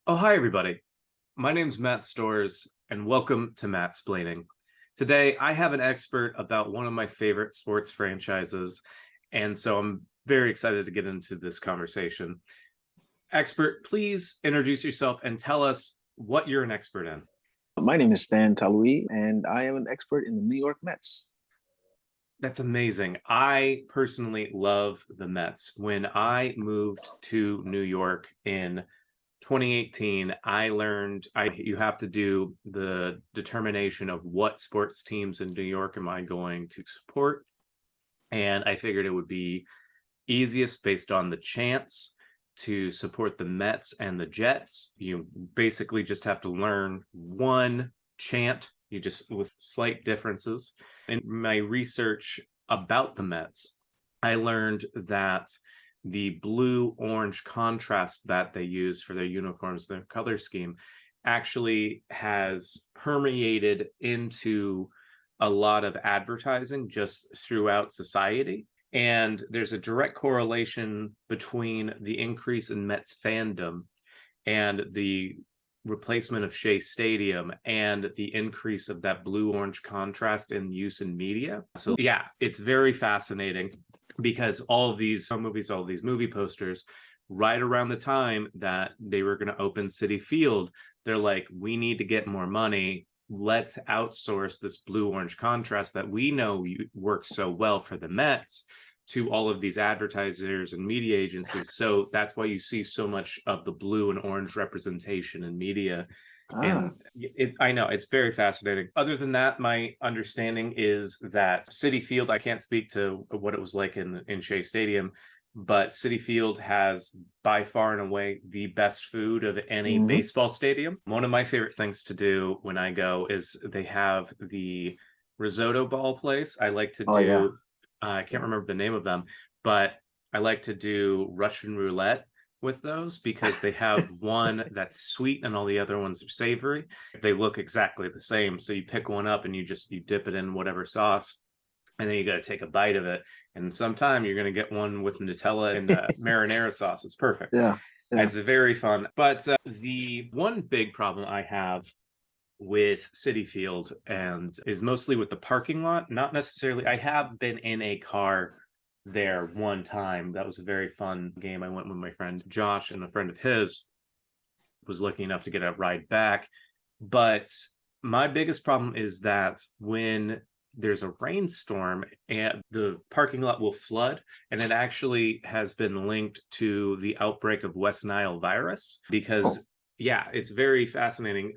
Oh, hi, everybody. My name's Matt Storrs, and welcome to Mattsplaining. Today, I have an expert about one of my favorite sports franchises, and so I'm very excited to get into this conversation. Expert, please introduce yourself and tell us what you're an expert in. My name is Stan Talouis, and I am an expert in the New York Mets. That's amazing. I personally love the Mets. When I moved to New York in 2018, I learned you have to do the determination of what sports teams in New York am I going to support. And I figured it would be easiest based on the chance to support the Mets and the Jets. You basically just have to learn one chant, you just with slight differences. In my research about the Mets, I learned that the blue orange contrast that they use for their uniforms, their color scheme, actually has permeated into a lot of advertising just throughout society. And there's a direct correlation between the increase in Mets fandom and the replacement of Shea Stadium and the increase of that blue-orange contrast in use in media. So yeah, it's very fascinating because all of these movies, all of these movie posters, right around the time that they were going to open Citi Field, they're like, we need to get more money. Let's outsource this blue-orange contrast that we know works so well for the Mets to all of these advertisers and media agencies. So that's why you see so much of the blue and orange representation in media. Ah, And I know it's very fascinating. Other than that, my understanding is that Citi Field, I can't speak to what it was like in Shea Stadium, but Citi Field has by far and away the best food of any hmm. baseball stadium. One of my favorite things to do when I go is they have the Risotto Ball place. I like to Oh yeah, do, I can't yeah. remember the name of them, but I like to do Russian roulette with those because they have one that's sweet and all the other ones are savory. They look exactly the same. So you pick one up and you dip it in whatever sauce, and then you got to take a bite of it. And sometime you're going to get one with Nutella and marinara sauce. It's perfect. Yeah, yeah. It's very fun. But the one big problem I have with Citi Field and is mostly with the parking lot. Not necessarily. I have been in a car there one time. That was a very fun game. I went with my friend Josh, and a friend of his was lucky enough to get a ride back. But my biggest problem is that when there's a rainstorm and the parking lot will flood, and it actually has been linked to the outbreak of West Nile virus Oh, because yeah, it's very fascinating.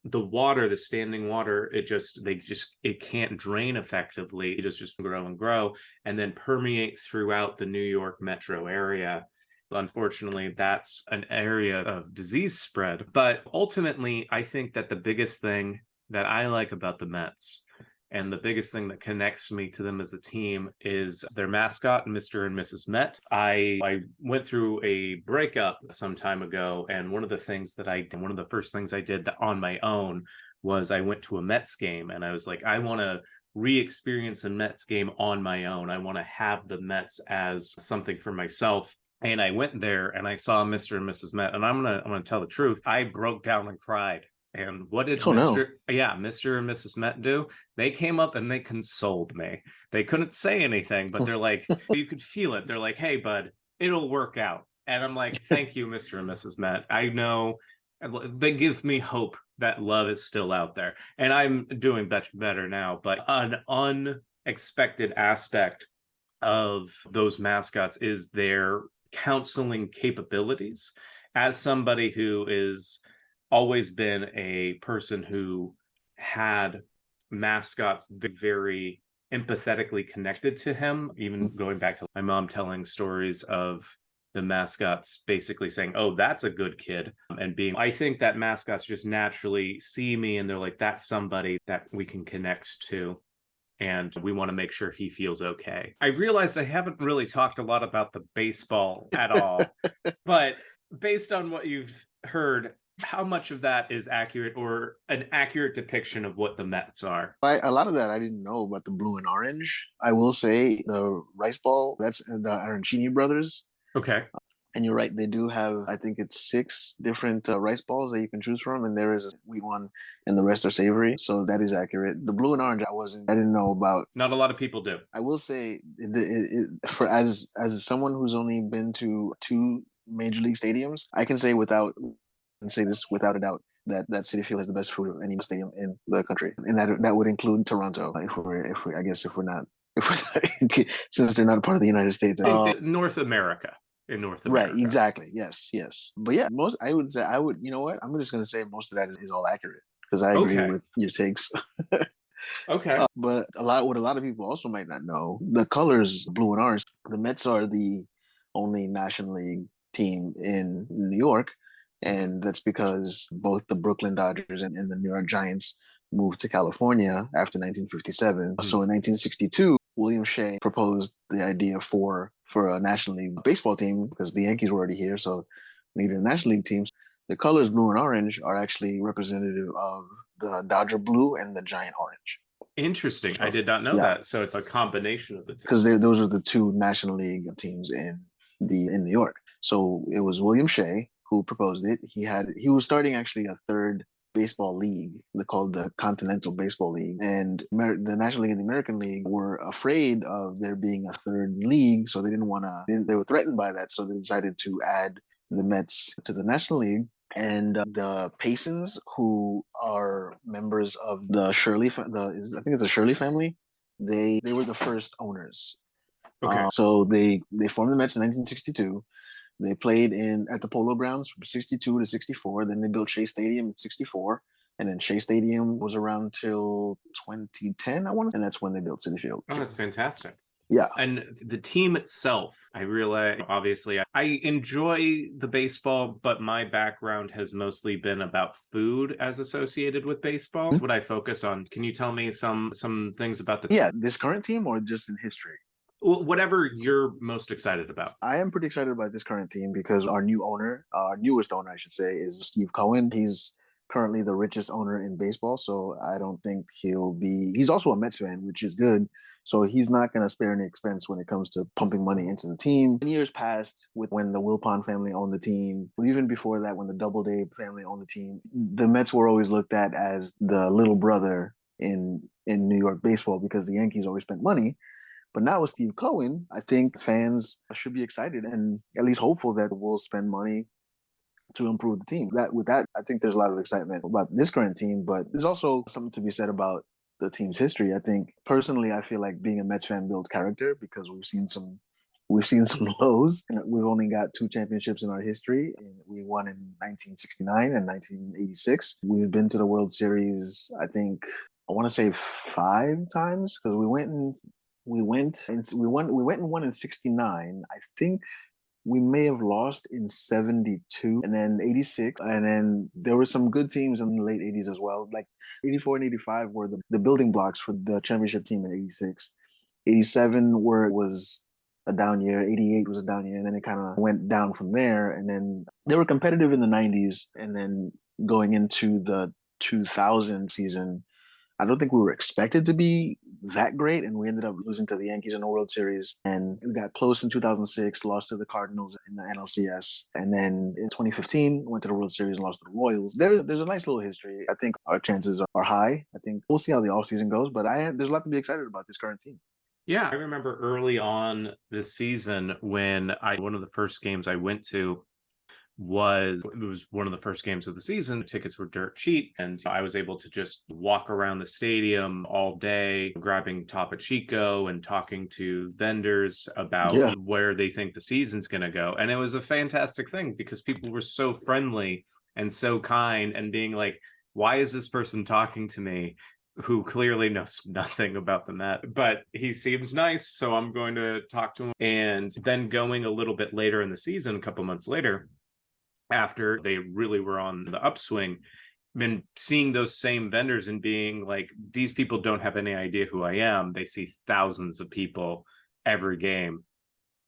The water, the standing water, it can't drain effectively. It just grow and grow and then permeate throughout the New York metro area. Unfortunately, that's an area of disease spread. But ultimately, I think that the biggest thing that I like about the Mets and the biggest thing that connects me to them as a team is their mascot, Mr. and Mrs. Met. I went through a breakup some time ago, and one of the first things I did on my own was I went to a Mets game, and I was like, I want to re-experience a Mets game on my own. I want to have the Mets as something for myself. And I went there and I saw Mr. and Mrs. Met, and I'm gonna tell the truth. I broke down and cried. And what did oh no. Mr. and Mrs. Met do? They came up and they consoled me. They couldn't say anything, but they're like, you could feel it. They're like, hey, bud, it'll work out. And I'm like, thank you, Mr. and Mrs. Met. I know they give me hope that love is still out there. And I'm doing better now. But an unexpected aspect of those mascots is their counseling capabilities. As somebody who is always been a person who had mascots very empathetically connected to him, even going back to my mom telling stories of the mascots basically saying, oh, that's a good kid. And being, I think that mascots just naturally see me and they're like, that's somebody that we can connect to. And we want to make sure he feels okay. I realized I haven't really talked a lot about the baseball at all, but based on what you've heard, how much of that is accurate or an accurate depiction of what the Mets are? A lot of that I didn't know about the blue and orange. I will say the rice ball, that's the Arancini brothers. Okay. And you're right, they do have, I think it's six different rice balls that you can choose from, and there is a sweet one, and the rest are savory. So that is accurate. The blue and orange, I didn't know about. Not a lot of people do. I will say, for as someone who's only been to two major league stadiums, I can say this without a doubt that Citi Field has the best food of any stadium in the country, and that would include Toronto. If I guess if we're not if we're since they're not a part of the United States. In North America. In North Right, America. exactly. Yes, yes. But yeah, most I would say I would. You know what? I'm just gonna say most of that is all accurate because I agree Okay. with your takes. Okay. But what a lot of people also might not know, the colors blue and orange. The Mets are the only National League team in New York, and that's because both the Brooklyn Dodgers and the New York Giants moved to California after 1957. So in 1962, William Shea proposed the idea for a National League baseball team because the Yankees were already here, so we needed a National League team. The colors blue and orange are actually representative of the Dodger blue and the Giant orange. Interesting. I did not know that. So it's a combination of the two. Because those are the two National League teams in New York. So it was William Shea who proposed it. He was starting actually a third baseball league called the Continental Baseball League, and the National League and the American League were afraid of there being a third league, so they didn't want to. They were threatened by that, so they decided to add the Mets to the National League. And the Paysons, who are members of the I think it's the Shirley family, they were the first owners. Okay. So they formed the Mets in 1962. They played at the Polo Grounds from 62 to 64. Then they built Shea Stadium in 64. And then Shea Stadium was around till 2010, I want to, and that's when they built Citi Field. Oh, that's fantastic. Yeah. And the team itself, I realize, obviously, I enjoy the baseball, but my background has mostly been about food as associated with baseball. That's what I focus on. Can you tell me some things about this current team or just in history? Whatever you're most excited about. I am pretty excited about this current team because our newest owner, I should say, is Steve Cohen. He's currently the richest owner in baseball, so I don't think he's also a Mets fan, which is good. So he's not going to spare any expense when it comes to pumping money into the team. In years past, when the Wilpon family owned the team, even before that, when the Doubleday family owned the team, the Mets were always looked at as the little brother in New York baseball because the Yankees always spent money. But now with Steve Cohen, I think fans should be excited and at least hopeful that we'll spend money to improve the team. I think there's a lot of excitement about this current team, but there's also something to be said about the team's history. I think personally, I feel like being a Mets fan builds character because we've seen some lows, and we've only got two championships in our history. And we won in 1969 and 1986. We've been to the World Series, I think, I want to say 5 times because we went and won in 69. I think we may have lost in 72 and then 86. And then there were some good teams in the late 80s as well. Like 84 and 85 were the building blocks for the championship team in 86. 87 was a down year. 88 was a down year. And then it kind of went down from there. And then they were competitive in the 90s. And then going into the 2000 season, I don't think we were expected to be that great, and we ended up losing to the Yankees in the World Series. And we got close in 2006, lost to the Cardinals in the NLCS, and then in 2015 went to the World Series and lost to the Royals. There's a nice little history. I think our chances are high. I think we'll see how the offseason goes, but there's a lot to be excited about this current team. Yeah, I remember early on this season when one of the first games I went to was one of the first games of the season. The tickets were dirt cheap, and I was able to just walk around the stadium all day, grabbing Topo Chico and talking to vendors about where they think the season's going to go. And it was a fantastic thing because people were so friendly and so kind and being like, why is this person talking to me who clearly knows nothing about the Met, but he seems nice, so I'm going to talk to him. And then going a little bit later in the season, a couple months later, after they really were on the upswing, been seeing those same vendors and being like, these people don't have any idea who I am. They see thousands of people every game.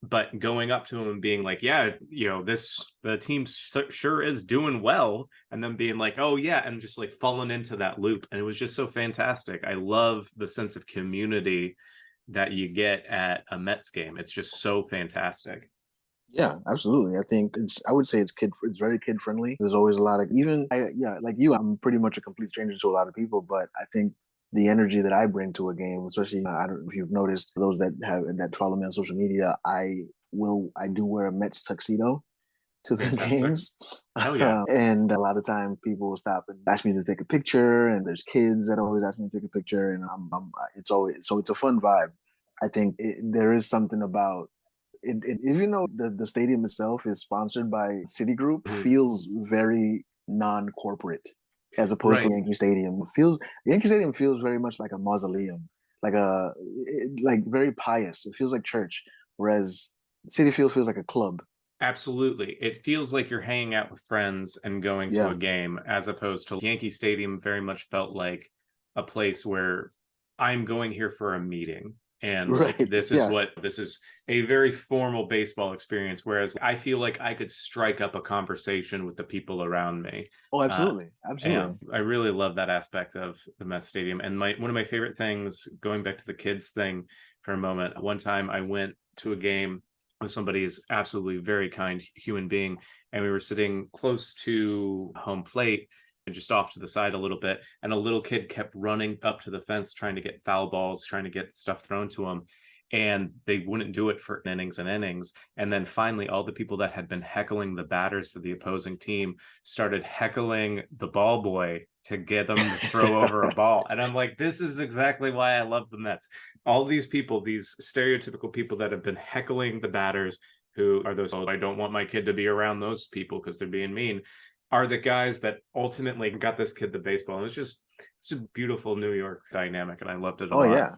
But going up to them and being like, yeah, the team sure is doing well. And then being like, oh, yeah. And just like falling into that loop. And it was just so fantastic. I love the sense of community that you get at a Mets game. It's just so fantastic. Yeah, absolutely. I would say it's very kid friendly. There's always a lot of, even yeah, like you, I'm pretty much a complete stranger to a lot of people, but I think the energy that I bring to a game, especially I don't know if you've noticed, those that follow me on social media, I do wear a Mets tuxedo to the Fantastic. games. Hell yeah. And a lot of times people will stop and ask me to take a picture, and there's kids that always ask me to take a picture, and it's always, so it's a fun vibe. I think there is something about even though the stadium itself is sponsored by Citigroup, Mhm. feels very non-corporate as opposed to Right. Yankee Stadium. Yankee Stadium feels very much like a mausoleum, like very pious. It feels like church, whereas Citi Field feels like a club. Absolutely. It feels like you're hanging out with friends and going to a Yeah, game, as opposed to Yankee Stadium very much felt like a place where I'm going here for a meeting. And like right. Yeah. this is a very formal baseball experience. Whereas I feel like I could strike up a conversation with the people around me. Oh, Uh, absolutely, absolutely. and I really love that aspect of the Mets Stadium. And my one of my favorite things, going back to the kids thing for a moment, one time I went to a game with somebody's absolutely very kind human being, and we were sitting close to home plate and just off to the side a little bit, and a little kid kept running up to the fence trying to get foul balls, trying to get stuff thrown to him, and they wouldn't do it for innings and innings. And then finally all the people that had been heckling the batters for the opposing team started heckling the ball boy to get them to throw over a ball. And I'm like, this is exactly why I love the Mets. All these people, these stereotypical people that have been heckling the batters, who are those, oh, I don't want my kid to be around those people because they're being mean, are the guys that ultimately got this kid the baseball. And it's a beautiful New York dynamic, and I loved it a Oh lot. yeah,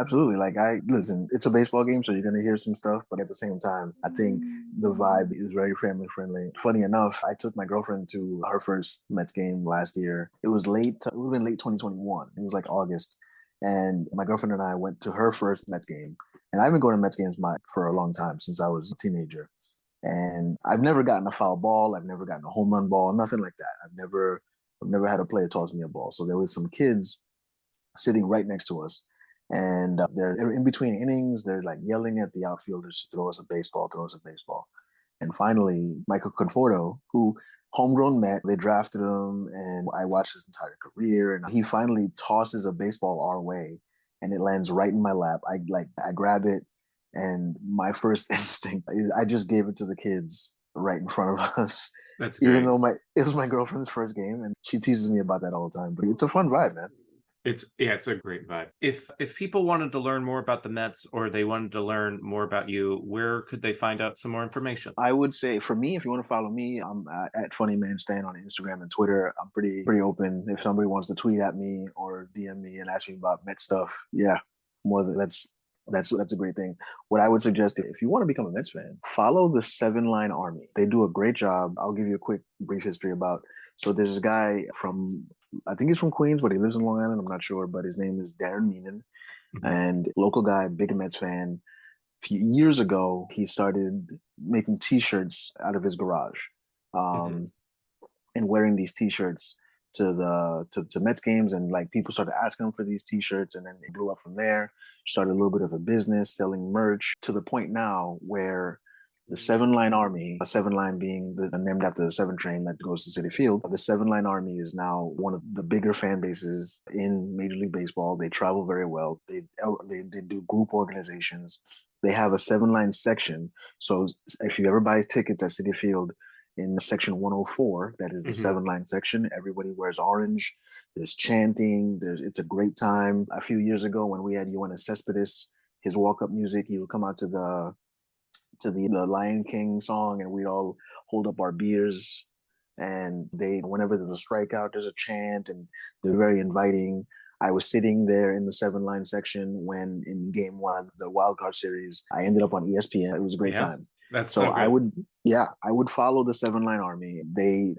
absolutely. Like I listen, it's a baseball game, so you're gonna hear some stuff, but at the same time, I think the vibe is very family friendly. Funny enough, I took my girlfriend to her first Mets game last year. It was late. It would have been late 2021. It was like August, and my girlfriend and I went to her first Mets game. And I've been going to Mets games for a long time since I was a teenager. And I've never gotten a foul ball. I've never gotten a home run ball. Nothing like that. I've never had a player toss me a ball. So there was some kids sitting right next to us. And they're in between innings. They're like yelling at the outfielders to throw us a baseball, throw us a baseball. And finally, Michael Conforto, who homegrown Met, they drafted him, and I watched his entire career. And he finally tosses a baseball our way, and it lands right in my lap. I grab it, and my first instinct is I just gave it to the kids right in front of us. That's Even great. though my it was my girlfriend's first game, and she teases me about that all the time. But it's a fun vibe, man. It's yeah, it's a great vibe. If people wanted to learn more about the Mets, or they wanted to learn more about you, where could they find out some more information? I would say for me, if you want to follow me, I'm at Funny Man Stan on Instagram and Twitter. I'm pretty open. If somebody wants to tweet at me or DM me and ask me about Met stuff, yeah, more than that's a great thing. What I would suggest, if you want to become a Mets fan, follow the Seven Line Army. They do a great job. I'll give you a quick brief history about. So there's this guy from, I think he's from Queens, but he lives in Long Island. I'm not sure, but his name is Darren Meenan, Mhm, and local guy, big Mets fan. Few years ago, he started making T-shirts out of his garage, mhm. um, and wearing these T-shirts to Mets games, and like people started asking him for these T-shirts, and then it blew up from there. Started a little bit of a business selling merch to the point now where the Seven Line Army, a Seven Line being named after the Seven Train that goes to Citi Field, the Seven Line Army is now one of the bigger fan bases in Major League Baseball. They travel very well. They do group organizations. They have a Seven Line section. So if you ever buy tickets at Citi Field, in section 104, that is the Mhm. Seven Line section, everybody wears orange. There's chanting. It's a great time. A few years ago, when we had Yoenis Cespedes, his walk up music, he would come out to the Lion King song, and we'd all hold up our beers. And whenever there's a strikeout, there's a chant, and they're very inviting. I was sitting there in the Seven Line section when in game one of the wild card series, I ended up on ESPN. It was a great Yeah, time. that's So so I good. would Yeah, I would follow the Seven Line Army. They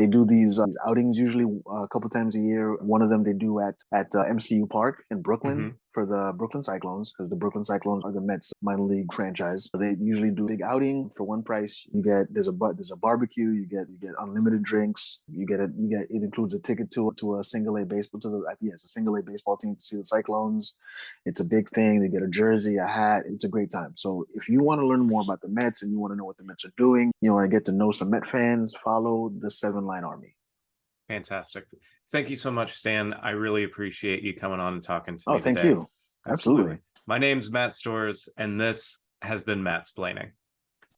do these outings usually a couple times a year. One of them they do at MCU Park in Brooklyn Hmm. for the Brooklyn Cyclones, because the Brooklyn Cyclones are the Mets minor league franchise. So they usually do a big outing for one price. You get there's a barbecue. You get unlimited drinks. You get it includes a ticket to a single A baseball to the it's a single A baseball team to see the Cyclones. It's a big thing. They get a jersey, a hat. It's a great time. So if you want to learn more about the Mets and you want to know what the Mets are doing, you want to get to know some Met fans, follow the Seven Line Army. Fantastic. Thank you so much, Stan. I really appreciate you coming on and talking to Oh, me thank today. you. Absolutely. Absolutely. My name's Matt Storrs, and this has been Mattsplaining.